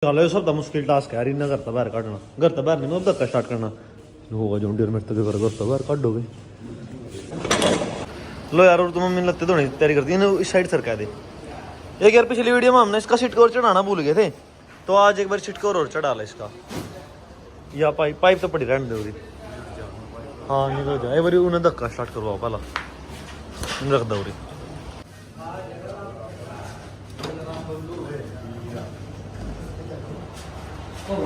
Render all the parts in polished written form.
चलो सब तो मुश्किल टास्क है यार, इन्ना घर तो बाहर काटना, घर तो बाहर नहीं मैं धक्का स्टार्ट करना होगा जो डियर मेरे तो घर तो बाहर काट दोगे। लो यार, और तो मम्मी लगते तो नहीं तैयारी करती है, इस साइड सरका दे। एक यार पिछली वीडियो में हमने इसका सिटकोर चढ़ाना भूल गए थे, तो आज एक बार सिटकोर और चढ़ा ला इसका। या पाइप पाइप तो पड़ी रहने दे उरी। हाँ निकल जाए एक बार उन्हें धक्का स्टार्ट करवाओ पहला, रख दो उरी। हो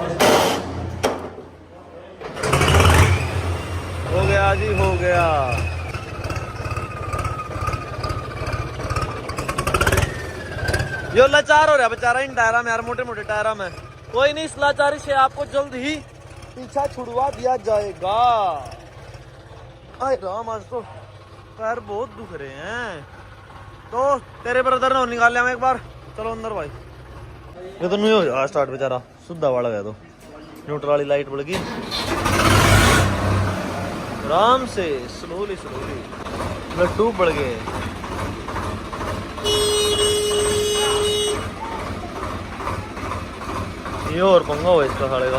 गया जी, हो गया। यो लाचार हो रहा बेचारा इन टायरा में यार, मोटे मोटे टायरा में। कोई नहीं, इस लाचारी से आपको जल्द ही पीछा छुड़वा दिया जाएगा। अरे राम, आज तो पैर बहुत दुख रहे हैं। तो तेरे ब्रदर ने निकाल लिया मैं एक बार, चलो अंदर भाई। ये तो नहीं हो जा स्टार्ट बेचारा, सुद्धा वाला गया। तो न्यूट्रल वाली लाइट बढ़ गई, आराम से स्लोली स्लोली लड्डू बढ़ गए। ये और पंगा हो इसका साले का।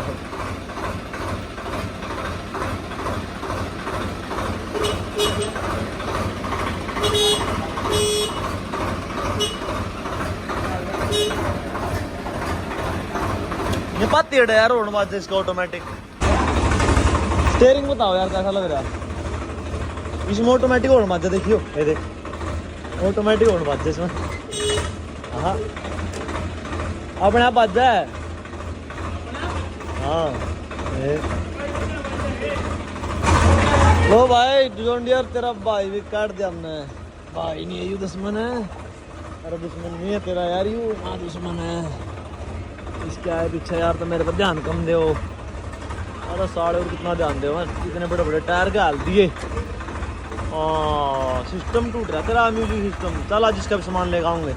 ये पाती है यार रोड बात इसका ऑटोमेटिक। स्टीयरिंग बताओ यार कैसा लग रहा है इसमें? ऑटोमेटिक होड़ माजा देखियो, ये देख ऑटोमेटिक होड़ माजा इसमें। हाँ अपने आप बाजा है। हाँ लो भाई जॉन डियर, तेरा भाई भी काट दिया हमने। भाई नहीं है यू दुश्मन है, अरे दुश्मन नहीं है तेरा यार, यू हाँ दुश्मन है। इसके आए पीछे यार तो मेरे पर ध्यान कम दे। अरे साढ़े और कितना ध्यान दे, कितने बड़े बड़े टायर के हाल दिए। सिस्टम टूट रहा तेरा, म्यूजिक सिस्टम। चल आज इसका भी सामान लेकर आऊंगे।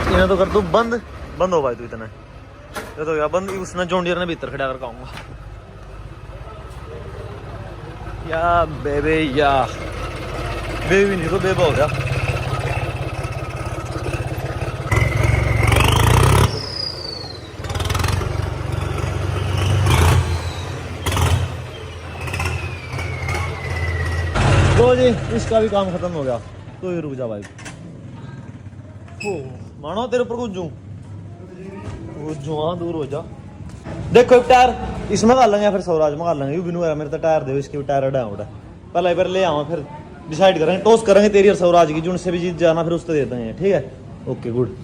इन्हें तो कर तू बंद, बंद हो भाई तू इतना। ये तो यार बंद, उसने जॉन डियर ने भीतर खड़ा कर आऊंगा। या बेबे, या बेबी नहीं तो बेबा हो गया। तो जी इसका भी काम खत्म हो गया, तो ये रुक जा भाई। मानो तेरे ऊपर कुछ हाँ दूर हो जा। देखो एक टायर इसमें डाल लेंगे, फिर स्वराज में डाल लेंगे। यू बिनू मेरे तो टायर दे, इसके भी टायर अड़ा उड़ा पहले बार ले आवा, फिर डिसाइड करेंगे, टॉस करेंगे तेरी और स्वराज की, जो उनसे भी जीत जाना फिर उसको दे देंगे। ठीक है, ओके गुड।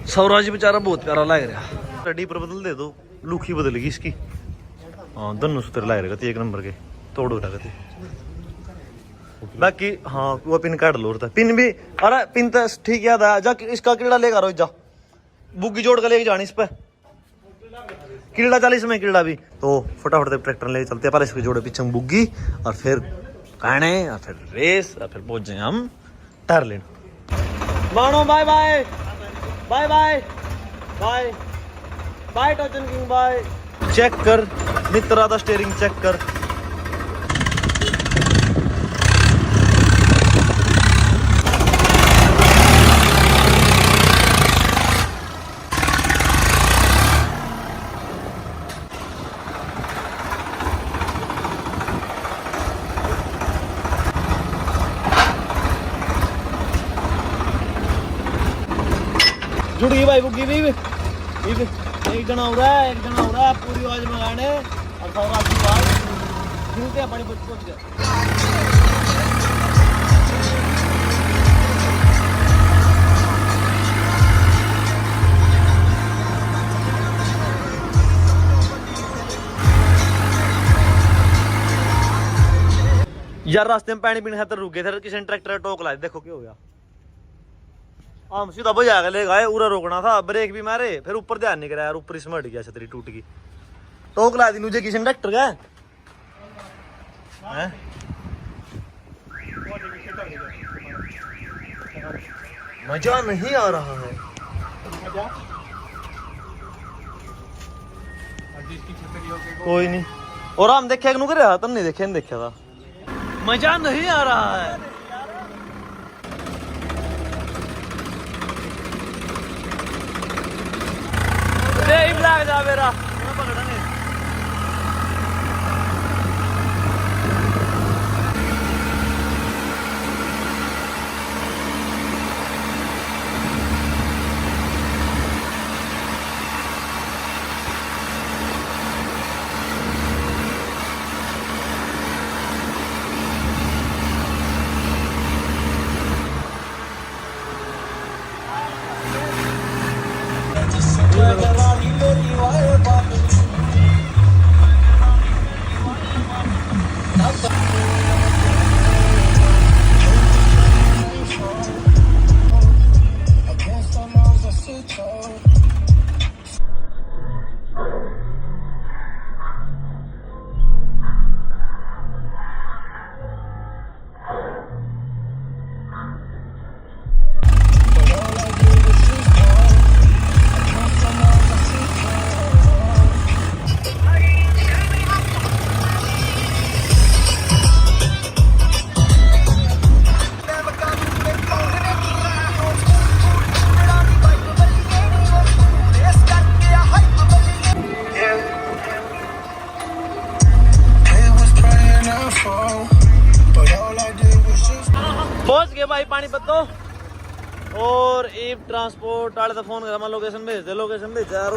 स्वराज बेचारा बहुत प्यारा लग रहा। रेडी पर बदल दे दो, लुक ही बदल गई इसकी। हाँ दोनों सूत्र लाए रहेगा एक नंबर के, तोड़ उठा गए बाकी। हाँ वो पिन काट लो, पिन भी। अरे पिन तो ठीक याद है, जा इसका कीड़ा लेकर रोज जा, बुग्गी जोड़ कर लेके जानी इस पे। कीड़ा 40 में कीड़ा भी, तो फटाफट ट्रैक्टर लेके चलते हैं। पहले इसके जोड़े पीछे बुग्गी, और फिर कहने, और फिर रेस, और फिर पहुंच जाए हम टायर लेने। मानो bye bye bye bye bye bye टचन किंग बाय। चेक कर मित्रा दा स्टीयरिंग चेक कर। जुड़ गई भाई बुग्गी भी। एक जना हो रहा है, एक जना हो रहा है पूरी आवाज में गाने, और सौराज की आवाज सुनते हैं बड़ी पहुंच गए। यार रास्ते में पानी पीने खातर रुक गए थे, किसी ने ट्रैक्टर टोक लाया, देखो क्या हो गया। हम सीधा बजा के ले गए, उरा रोकना था, ब्रेक भी मारे, फिर ऊपर ध्यान नहीं कराया, ऊपर इसमें हट गया, छतरी टूट गई। टोक ला दी मुझे किसी ने ट्रैक्टर का। मजा नहीं आ रहा है। कोई नहीं, और हम देखे करे, तुम नहीं देखे, नहीं देखा था। मजा नहीं आ रहा है। भाग जा मेरा पकड़ेंगे। पहुंच गए भाई पानीपत तो। और ईब ट्रांसपोर्ट वाले तो फोन करा, मैं लोकेशन भेज दे, लोकेशन भेजा यार,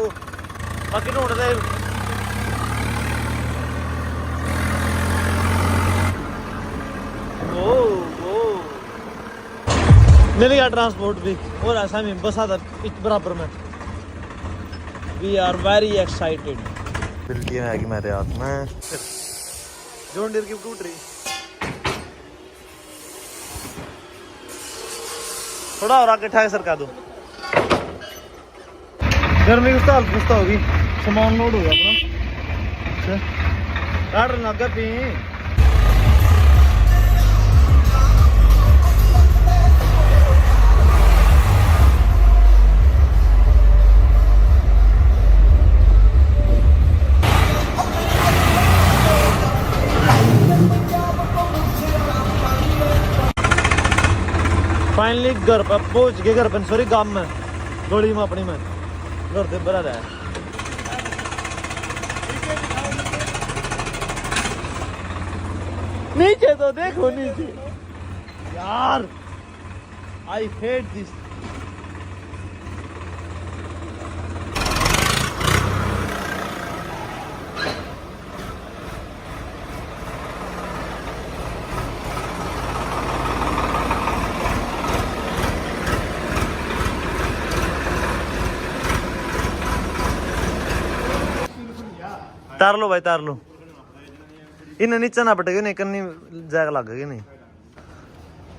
बाकी ढूंढ दे। मिल गया ट्रांसपोर्ट भी, और ऐसा भी बस आता बराबर में। We are very excited. बिल्टी आएगी मेरे हाथ में जोन डीर की टूट रही। थोड़ा और आगे ठा सरका दो। गर्मी की हालत पुछता होगी, सामान लोड हो गया अपना। काट लग पी फाइनली घर पर पहुंच गए। घर पर सॉरी गांव में गोली में अपनी में घर से बड़ा रहा है। नीचे तो देखो नीचे यार, आई हेट दिस। तार लो भाई तार लो, इन्हें नीचे ना पटेगे नहीं कन्नी जैग लगेगी नहीं।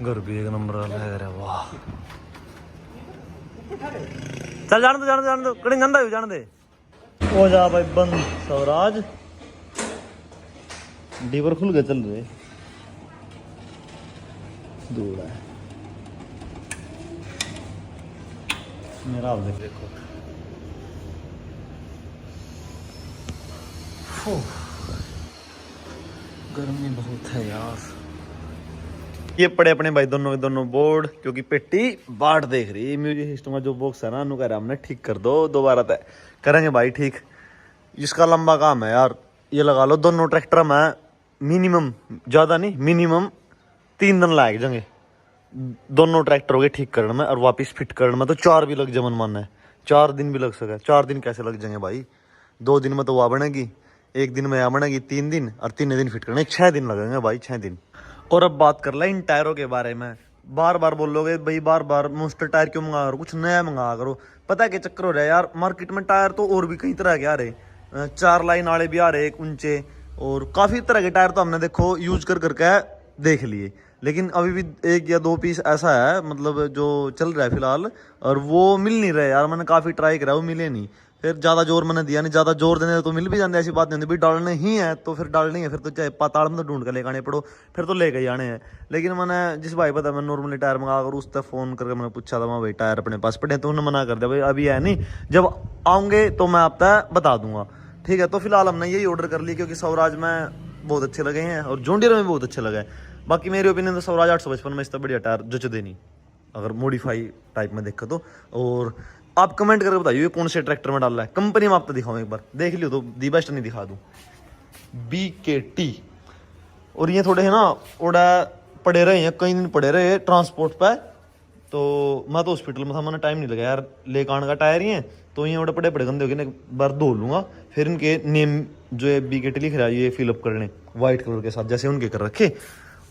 घर भी एक नंबर लग रहा है। वाह चल जान दो कड़ी गंदा जान दे। हो जा भाई बंद स्वराज, डीवर खुल के चल रहे दूर है मेरा। आप देखो गर्मी बहुत है यार। ये पड़े अपने भाई दोनों के दोनों बोर्ड, क्योंकि पेटी बाट देख रही। म्यूजिक सिस्टम का जो बॉक्स है ना, कह रहा हमने ठीक कर दो, दोबारा तय करेंगे भाई ठीक। इसका लंबा काम है यार, ये लगा लो दोनों ट्रैक्टर में मिनिमम, ज़्यादा नहीं मिनिमम 3 दिन लाग जाएंगे दोनों ट्रैक्टरों के ठीक करने में, और वापस फिट करने में तो 4 भी लग जमन मानना है। 4 दिन भी लग सके। 4 दिन कैसे लग जाएंगे भाई? 2 दिन में तो वह बनेगी, 1 दिन में यहाँ बनेगी, 3 दिन, और 3 दिन फिट करने 6 दिन लगेंगे भाई, 6 दिन। और अब बात कर ले इन टायरों के बारे में। बार बार बोलोगे भाई, बार बार मोस्टर टायर क्यों मंगा करो, कुछ नया मंगा करो। पता है क्या चक्कर हो रहा है यार, मार्केट में टायर तो और भी कई तरह के आ रहे, 4 लाइन वाले भी आ रहे, एक ऊंचे, और काफ़ी तरह के टायर तो हमने देखो यूज कर करके देख लिए। लेकिन अभी भी 1 या 2 पीस ऐसा है मतलब जो चल रहा है फिलहाल, और वो मिल नहीं रहे यार। मैंने काफ़ी ट्राई करा, वो मिले नहीं। फिर ज़्यादा जोर मैंने दिया नहीं, ज़्यादा जोर देने तो मिल भी जाते, ऐसी बात नहीं होती भाई। डालने ही है तो फिर डालने ही है, फिर तो चाहे पाताल में तो ढूंढ के लेकर आने पड़ो, फिर तो लेके ही आने हैं। लेकिन मैंने जिस भाई पता मैं नॉर्मली टायर मंगा कर उस तक फ़ोन करके मैंने पूछा था, मैं भाई टायर अपने पास पड़े, तो उन्होंने मना कर दिया भाई अभी है नहीं, जब आऊँगे तो मैं आप तक बता दूंगा। ठीक है, तो फिलहाल हमने यही ऑर्डर कर लिया, क्योंकि स्वराज में बहुत अच्छे लगे हैं और जॉन डीरे में बहुत अच्छे लगे। बाकी मेरी ओपिनियन तो स्वराज 855 में इससे बढ़िया टायर जच देनी, अगर मॉडिफाई टाइप में देखो तो। और आप कमेंट करके बताइए ये कौन से ट्रैक्टर में डाला है। कंपनी में आपको दिखाऊँ एक बार, देख लियो तो दी बेस्ट नहीं दिखा दूँ। BKT। और ये थोड़े है ना ओड़ा पड़े रहे हैं, कई दिन पड़े रहे ट्रांसपोर्ट पे, तो मैं तो हॉस्पिटल में था, मैंने टाइम नहीं लगा यार लेकर आने का। टायर ही है तो ये ओड़े पड़े गंदे हो गए, एक बार धो लूँगा। फिर इनके नेम जो है BKT लिख रहा है ये फिलअप करने वाइट कलर के साथ जैसे उनके कर रखे।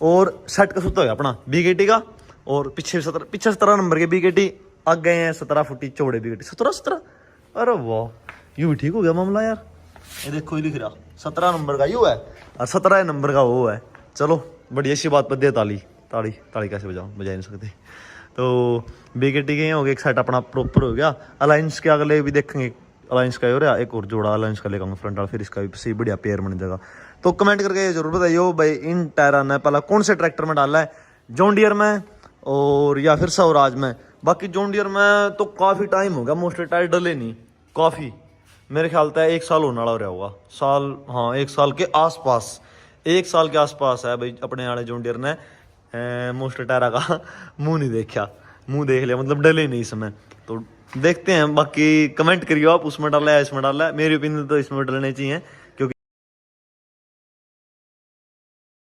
और सेट का सूता हो गया अपना BKT का। और पीछे 17 नंबर के BKT आ गए हैं, 17 फुटी चौड़े BKT। 17। अरे वाह, यूँ भी ठीक हो गया मामला यार। ये देखो ये लिख रहा 17 नंबर का यू है और 17 नंबर का वो है। चलो बढ़िया सी बात पर दे ताली कैसे बजा नहीं सकते। तो BKT के हो गए, एक सेट अपना प्रॉपर हो गया। अलायंस के अगले भी देखेंगे, अलायंस का हो रहा एक और जोड़ा अलायंस का लेकर आऊँगा फ्रंट वाला, फिर इसका भी सही बढ़िया पेयर बन जाएगा। तो कमेंट करके जरूर बताइए भाई इन टायरा ने पहला कौन से ट्रैक्टर में डाला है, जॉन डियर में और या फिर स्वराज में। बाकी जॉन डियर में तो काफ़ी टाइम हो गया मोस्टली टायर डले नहीं, काफ़ी मेरे ख्याल से 1 साल होने वाला हो रहा होगा, साल हाँ 1 साल के आसपास, 1 साल के आसपास है भाई अपने वाले जॉन डियर ने मोस्टली टायरा का मुँह नहीं देखा, मुँह देख लिया मतलब डले नहीं इसमें। तो देखते हैं, बाकी कमेंट करिए आप उसमें डाला है इसमें डाला है। मेरी ओपिनियन तो इसमें डलने चाहिए